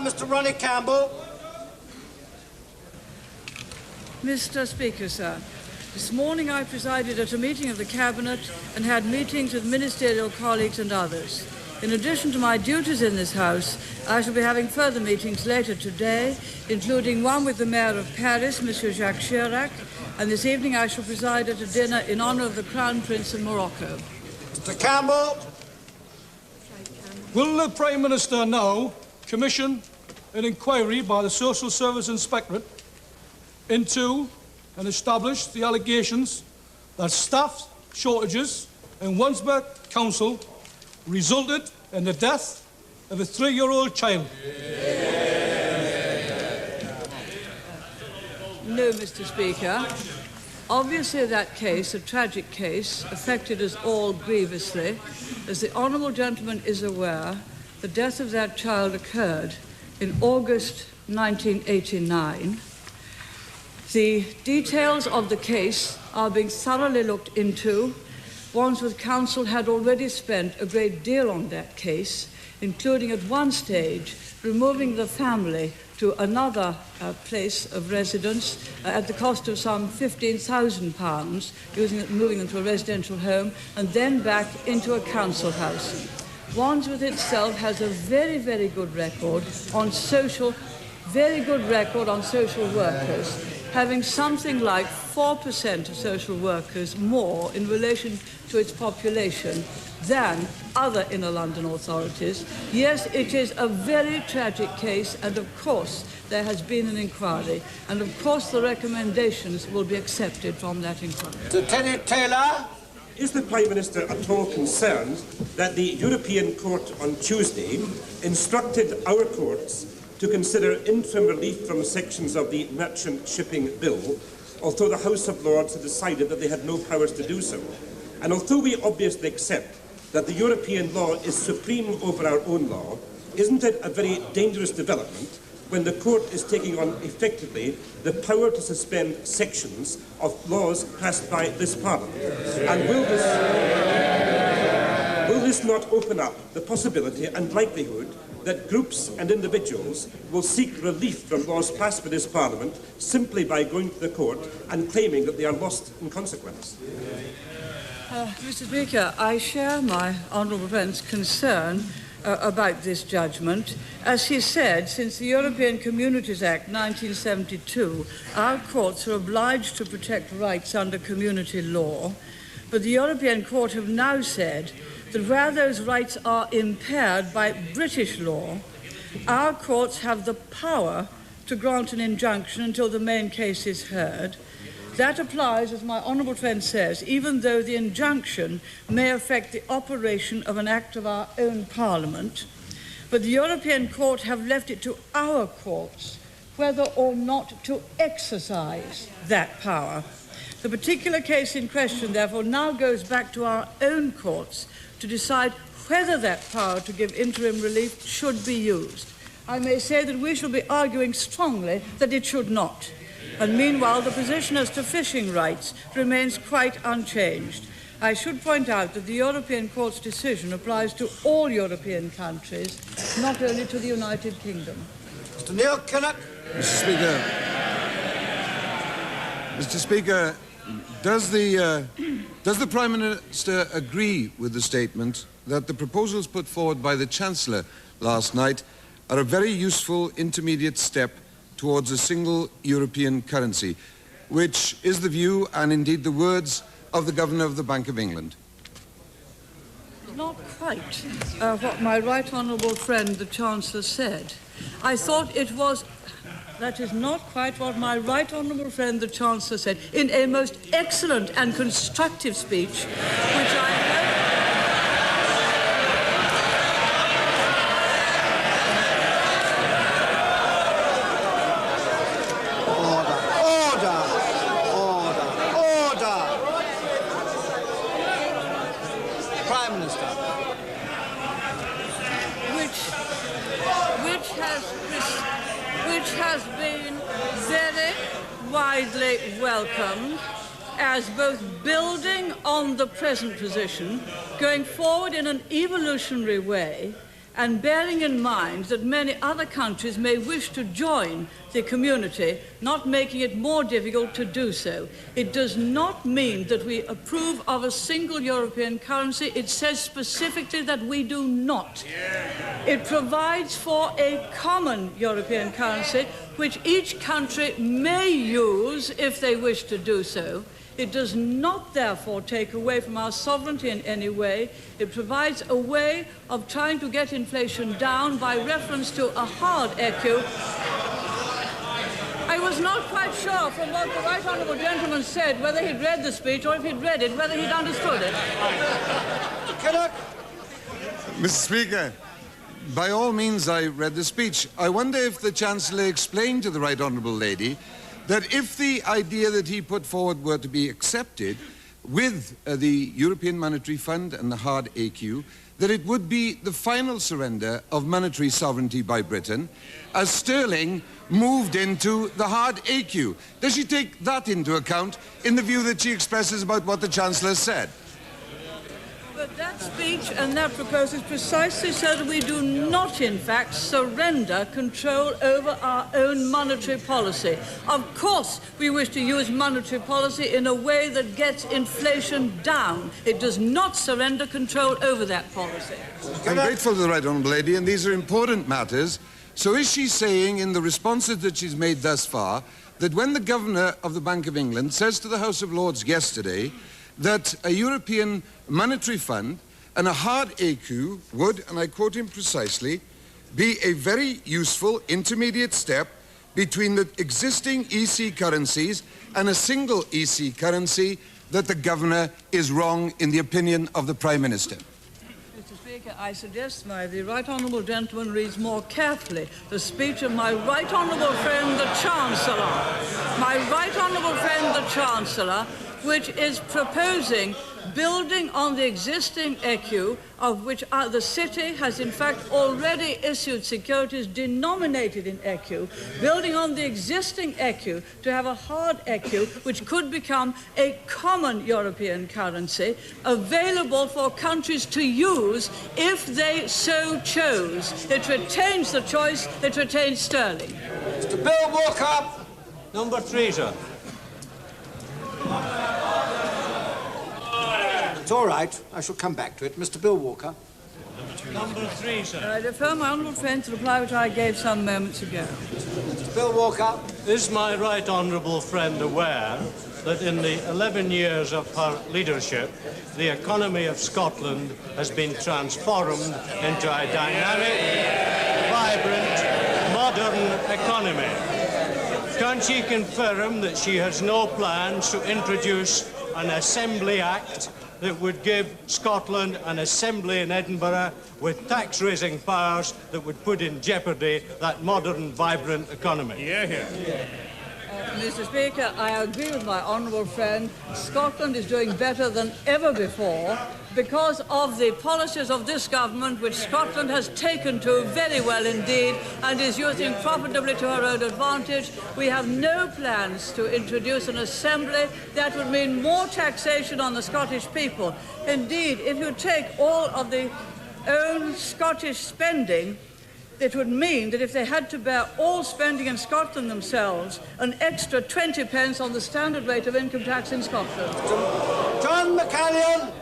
Mr. Ronnie Campbell. Mr. Speaker, sir, this morning I presided at a meeting of the Cabinet and had meetings with ministerial colleagues and others. In addition to my duties in this House, I shall be having further meetings later today, including one with the Mayor of Paris, Monsieur Jacques Chirac, and this evening I shall preside at a dinner in honour of the Crown Prince of Morocco. Mr. Campbell. Will the Prime Minister now commission an inquiry by the Social Service Inspectorate into and establish the allegations that staff shortages in Wandsworth Council resulted in the death of a 3-year-old child? No, Mr. Speaker. Obviously that case, a tragic case, affected us all grievously. As the honourable gentleman is aware, the death of that child occurred in August 1989. The details of the case are being thoroughly looked into. Wandsworth Council had already spent a great deal on that case, including at one stage removing the family to another place of residence at the cost of some £15,000, moving them to a residential home, and then back into a council house. Wandsworth itself has a very, very good record on social workers, having something like 4% of social workers more in relation to its population than other inner London authorities. Yes, it is a very tragic case, and of course there has been an inquiry, and of course the recommendations will be accepted from that inquiry. Lieutenant Taylor. Is the Prime Minister at all concerned that the European Court on Tuesday instructed our courts to consider interim relief from sections of the Merchant Shipping Bill, although the House of Lords had decided that they had no powers to do so? And although we obviously accept that the European law is supreme over our own law, isn't it a very dangerous development when the court is taking on effectively the power to suspend sections of laws passed by this Parliament? And will this not open up the possibility and likelihood that groups and individuals will seek relief from laws passed by this Parliament simply by going to the court and claiming that they are lost in consequence? Mr. Speaker, I share my honourable friend's concern about this judgment. As he said, since the European Communities Act 1972, our courts are obliged to protect rights under community law, but the European Court have now said that where those rights are impaired by British law, our courts have the power to grant an injunction until the main case is heard. That applies, as my honourable friend says, even though the injunction may affect the operation of an act of our own Parliament. But the European Court have left it to our courts whether or not to exercise that power. The particular case in question, therefore, now goes back to our own courts to decide whether that power to give interim relief should be used. I may say that we shall be arguing strongly that it should not. And meanwhile, the position as to fishing rights remains quite unchanged. I should point out that the European Court's decision applies to all European countries, not only to the United Kingdom. Mr. Neil Kinnock. Mr. Speaker, does the Prime Minister agree with the statement that the proposals put forward by the Chancellor last night are a very useful intermediate step towards a single European currency, which is the view and indeed the words of the Governor of the Bank of England? Not quite what my right honourable friend, the Chancellor, said. I thought it was... That is not quite what my right honourable friend, the Chancellor, said in a most excellent and constructive speech, which I hope... has been very widely welcomed as both building on the present position, going forward in an evolutionary way, and bearing in mind that many other countries may wish to join the community, not making it more difficult to do so. It does not mean that we approve of a single European currency. It says specifically that we do not. It provides for a common European currency, which each country may use if they wish to do so. It does not, therefore, take away from our sovereignty in any way. It provides a way of trying to get inflation down by reference to a hard ECU. I was not quite sure from what the right honourable gentleman said whether he'd read the speech or if he'd read it, whether he'd understood it. Kinnock. Mr. Speaker, by all means I read the speech. I wonder if the Chancellor explained to the right honourable lady that if the idea that he put forward were to be accepted with the European Monetary Fund and the hard AQ, that it would be the final surrender of monetary sovereignty by Britain as sterling moved into the hard AQ. Does she take that into account in the view that she expresses about what the Chancellor said? But that speech and that proposal is precisely so that we do not, in fact, surrender control over our own monetary policy. Of course, we wish to use monetary policy in a way that gets inflation down. It does not surrender control over that policy. I'm grateful to the right honourable lady, and these are important matters. So is she saying, in the responses that she's made thus far, that when the Governor of the Bank of England says to the House of Lords yesterday that a European monetary fund and a hard AQ would, and I quote him precisely, be a very useful intermediate step between the existing EC currencies and a single EC currency, that the Governor is wrong in the opinion of the Prime Minister? Mr. Speaker, I suggest the right honourable gentleman reads more carefully the speech of my right honourable friend the Chancellor. My right honourable friend the Chancellor, which is proposing building on the existing ECU, of which the City has in fact already issued securities denominated in ECU, building on the existing ECU to have a hard ECU, which could become a common European currency, available for countries to use if they so chose. It retains the choice, it retains sterling. Mr. Bill Walker. Number 3, sir. It's all right. I shall come back to it. Mr. Bill Walker. Number 3, sir. I defer my honourable friend to the reply which I gave some moments ago. Mr. Bill Walker. Is my right honourable friend aware that in the 11 years of her leadership, the economy of Scotland has been transformed into a dynamic, vibrant, modern economy? Can she confirm that she has no plans to introduce an Assembly Act that would give Scotland an assembly in Edinburgh with tax-raising powers that would put in jeopardy that modern, vibrant economy? Mr. Speaker, I agree with my honourable friend. Scotland is doing better than ever before because of the policies of this government, which Scotland has taken to very well indeed and is using profitably to her own advantage. We have no plans to introduce an assembly. That would mean more taxation on the Scottish people. Indeed, if you take all of the own Scottish spending, it would mean that if they had to bear all spending in Scotland themselves, an extra 20 pence on the standard rate of income tax in Scotland. John McCallion.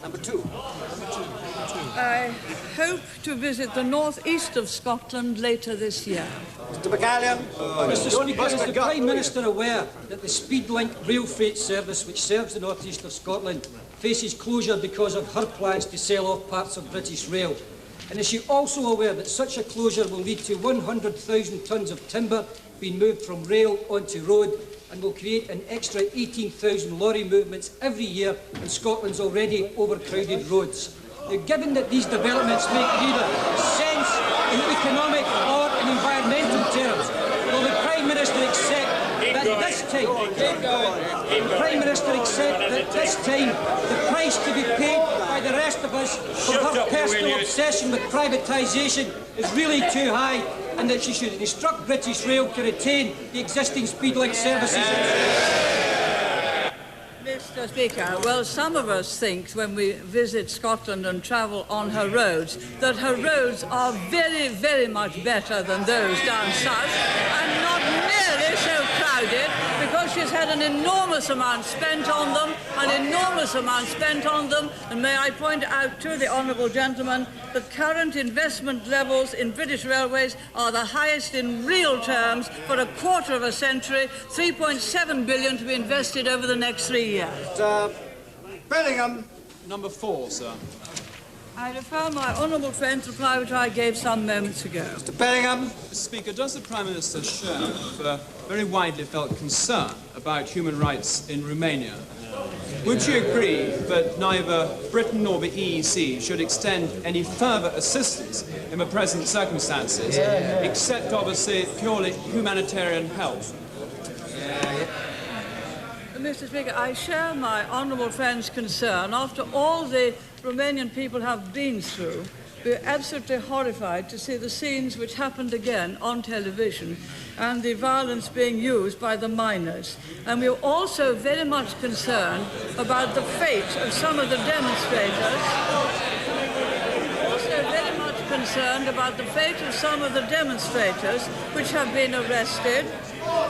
Number 2. I hope to visit the northeast of Scotland later this year. Mr. McCallion. Mr. Speaker, is the Prime Minister aware that the Speedlink rail freight service, which serves the northeast of Scotland, faces closure because of her plans to sell off parts of British Rail? And is she also aware that such a closure will lead to 100,000 tonnes of timber being moved from rail onto road and will create an extra 18,000 lorry movements every year on Scotland's already overcrowded roads? Now, given that these developments make neither sense in economic or in environmental terms, will the Prime Minister accept that this time, the Prime Minister accept that this time the price to be paid by the rest of us for her personal obsession with privatisation is really too high, and that she should instruct British Rail to retain the existing Speedlink services? Mr. Mr. Speaker, well, some of us think when we visit Scotland and travel on her roads that her roads are very, very much better than those down south and not nearly so crowded because she's had an enormous amount spent on them, and may I point out to the honourable gentleman that current investment levels in British Railways are the highest in real terms for a quarter of a century, 3.7 billion to be invested over the next 3 years. Bellingham. Number 4, sir. I refer my honourable friend to the reply which I gave some moments ago. Mr. Bellingham. Mr. Speaker, does the Prime Minister share the very widely felt concern about human rights in Romania? Would you agree that neither Britain nor the EEC should extend any further assistance in the present circumstances, except obviously purely humanitarian help? Mr. Speaker, I share my honourable friend's concern. After all the Romanian people have been through, we're absolutely horrified to see the scenes which happened again on television and the violence being used by the miners. And we're also very much concerned about the fate of some of the demonstrators. Which have been arrested.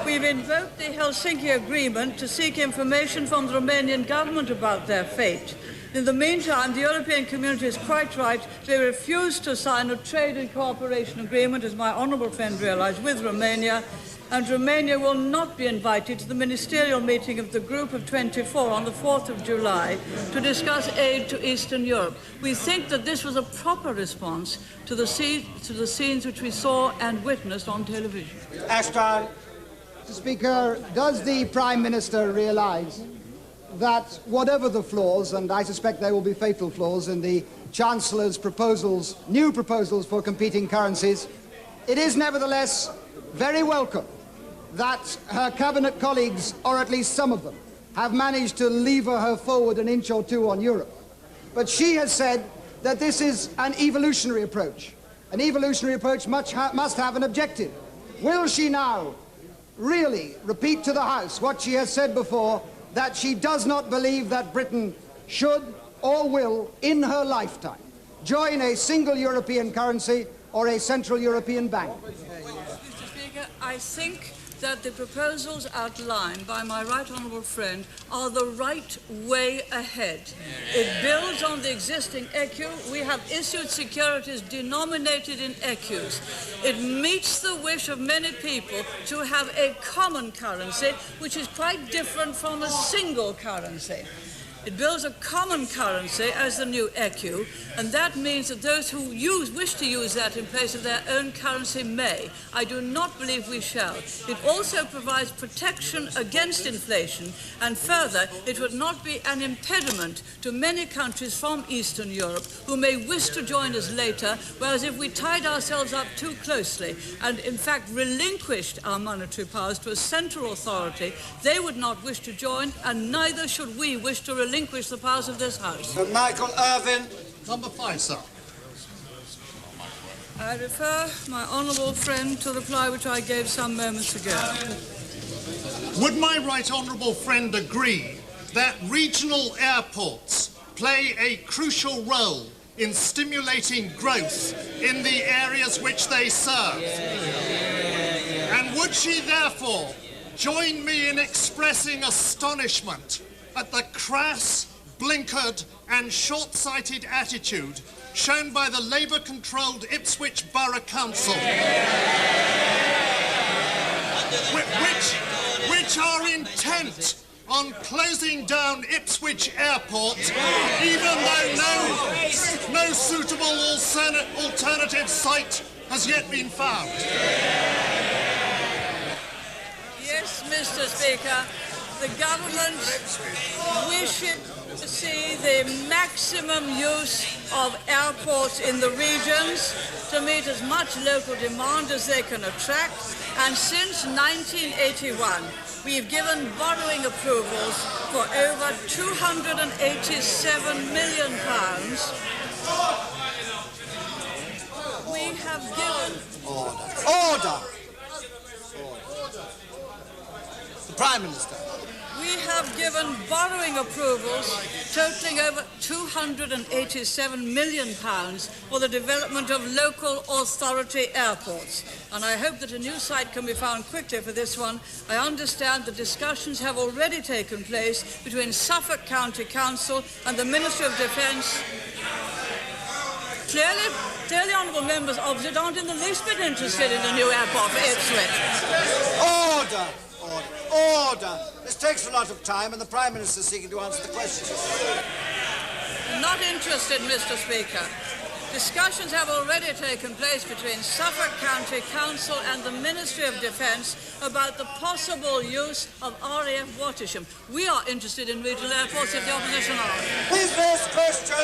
We've invoked the Helsinki Agreement to seek information from the Romanian government about their fate. In the meantime, the European Community is quite right. They refused to sign a trade and cooperation agreement, as my honourable friend realised, with Romania, and Romania will not be invited to the ministerial meeting of the Group of 24 on the 4th of July to discuss aid to Eastern Europe. We think that this was a proper response to the scenes which we saw and witnessed on television. Ashton. Mr. Speaker, does the Prime Minister realise that whatever the flaws, and I suspect there will be fatal flaws in the Chancellor's proposals, new proposals for competing currencies, it is nevertheless very welcome that her cabinet colleagues, or at least some of them, have managed to lever her forward an inch or two on Europe. But she has said that this is an evolutionary approach. An evolutionary approach must have an objective. Will she now really repeat to the House what she has said before, that she does not believe that Britain should or will, in her lifetime, join a single European currency or a Central European bank? Mr. Speaker, I think that the proposals outlined by my right honourable friend are the right way ahead. It builds on the existing ECU. We have issued securities denominated in ECUs. It meets the wish of many people to have a common currency, which is quite different from a single currency. It builds a common currency as the new ECU, and that means that those who wish to use that in place of their own currency may. I do not believe we shall. It also provides protection against inflation, and further, it would not be an impediment to many countries from Eastern Europe who may wish to join us later, whereas if we tied ourselves up too closely and in fact relinquished our monetary powers to a central authority, they would not wish to join, and neither should we wish to relinquish the powers of this House. Michael Irvin. Number 5, sir. I refer my honourable friend to the reply which I gave some moments ago. Would my right honourable friend agree that regional airports play a crucial role in stimulating growth in the areas which they serve? And would she therefore join me in expressing astonishment at the crass, blinkered and short-sighted attitude shown by the Labour-controlled Ipswich Borough Council, which are intent on closing down Ipswich Airport, even though no suitable alternative site has yet been found? Yes, Mr. Speaker. The government wishes to see the maximum use of airports in the regions to meet as much local demand as they can attract. And since 1981, we've given borrowing approvals for over £287 million. We have given... Order. The Prime Minister. We have given given borrowing approvals totalling over £287 million for the development of local authority airports. And I hope that a new site can be found quickly for this one. I understand that discussions have already taken place between Suffolk County Council and the Ministry of Defence. Clearly, honourable members opposite aren't in the least bit interested in a new airport for Ipswich. Order! Order! This takes a lot of time and the Prime Minister is seeking to answer the questions. Not interested, Mr. Speaker. Discussions have already taken place between Suffolk County Council and the Ministry of Defence about the possible use of RAF Wattisham. We are interested in regional airports if the opposition are. Business question!